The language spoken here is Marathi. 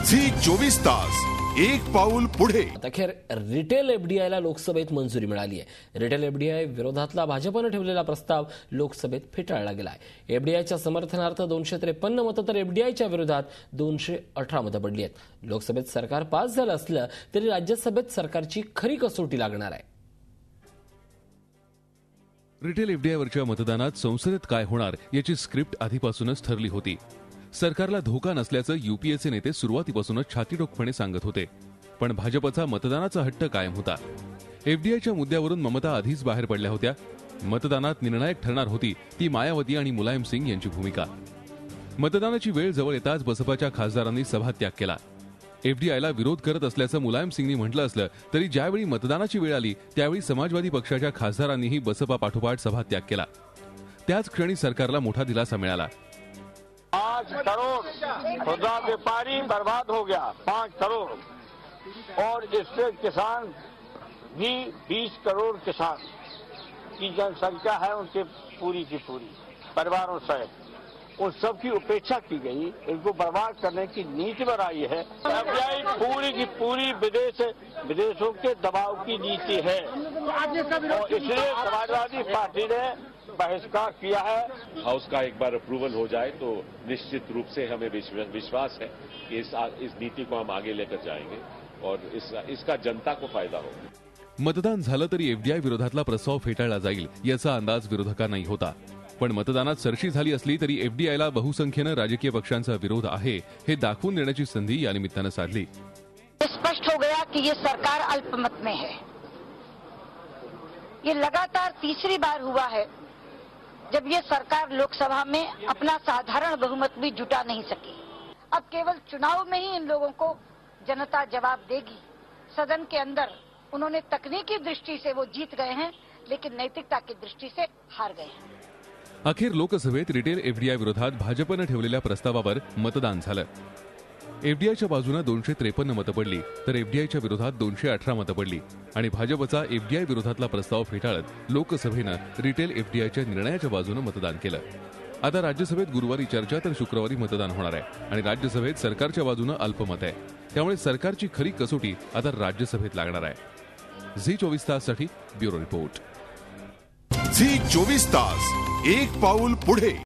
झी 24 तास एक पाऊल पुढे. अखेर रिटेल एफडीआयला लोकसभेत मंजुरी मिळाली आहे. रिटेल एफडीआय विरोधातला भाजपने ठेवलेला प्रस्ताव लोकसभेत फेटाळला गेला आहे. एफडीआयच्या समर्थनार्थ 253 मतं तर एफडीआयच्या विरोधात 218 मतं पडली आहेत. लोकसभेत सरकार पास झालं असलं तरी राज्यसभेत सरकारची खरी कसोटी लागणार आहे. रिटेल एफडीआयवरच्या मतदानात संसदेत काय होणार याची स्क्रिप्ट आधीपासूनच ठरली होती. सरकारला धोका नसल्याचं यूपीएचे नेते सुरुवातीपासूनच छातीठोकपणे सांगत होते. पण भाजपचा मतदानाचा हट्ट कायम होता. एफडीआयच्या मुद्द्यावरून ममता आधीच बाहेर पडल्या होत्या. मतदानात निर्णायक ठरणार होती ती मायावती आणि मुलायम सिंग यांची भूमिका. मतदानाची वेळ जवळ येताच बसपाच्या खासदारांनी सभात्याग केला. एफडीआयला विरोध करत असल्याचं मुलायम सिंगनी म्हटलं असलं तरी ज्यावेळी मतदानाची वेळ आली त्यावेळी समाजवादी पक्षाच्या खासदारांनीही बसपा पाठोपाठ सभात्याग केला. त्याच क्षणी सरकारला मोठा दिलासा मिळाला. 5 करोड़ खुदरा व्यापारी बर्बाद हो गया, 5 करोड़, और इससे किसान भी 20 करोड़ किसान की जनसंख्या है, उनके पूरी की पूरी परिवारों से उन सब की उपेक्षा की गई, इनको बर्बाद करने की नीति बनाई है. एफडीआई पूरी की पूरी विदेशों के दबाव की नीति है और इसलिए समाजवादी पार्टी ने बहिष्कार किया है. हाउस का एक बार अप्रूवल हो जाए तो निश्चित रूप से हमें विश्वास है कि इस नीति को हम आगे लेकर जाएंगे और इसका जनता को फायदा होगा. मतदान झालं तरी एफडीआय विरोधातला प्रस्ताव फेटाळला जाईल याचा अंदाज विरोधकांनाही होता. पण मतदानात सरशी झाली असली तरी एफडीआयला बहुसंख्येनं राजकीय पक्षांचा विरोध आहे हे दाखवून देण्याची संधी या निमित्तानं साधली. स्पष्ट हो गया कि ये सरकार अल्पमत में है. ये लगातार तीसरी बार हुआ है जब ये सरकार लोकसभा में अपना साधारण बहुमत भी जुटा नहीं सकी. अब केवल चुनाव में ही इन लोगों को जनता जवाब देगी. सदन के अंदर उन्होंने तकनीकी दृष्टि से वो जीत गए हैं लेकिन नैतिकता की दृष्टि से हार गए हैं. अखेर लोकसभेत रिटेल एफडीआय विरोधात भाजपनं ठेवलेल्या प्रस्तावावर मतदान झालं. एफडीआयच्या बाजूने 253 मतं पडली तर एफडीआयच्या विरोधात 218 मतं पडली आणि भाजपचा एफडीआय विरोधातला प्रस्ताव फेटाळत लोकसभेनं रिटेल एफडीआयच्या निर्णयाच्या बाजूने मतदान केलं. आता राज्यसभेत गुरुवारी चर्चा तर शुक्रवारी मतदान होणार आहे आणि राज्यसभेत सरकारच्या बाजूने अल्पमत आहे. त्यामुळे सरकारची खरी कसोटी आता राज्यसभेत लागणार आहे. झी 24 ताससाठी ब्युरो रिपोर्ट. झी 24 तास एक पाऊल पुढे.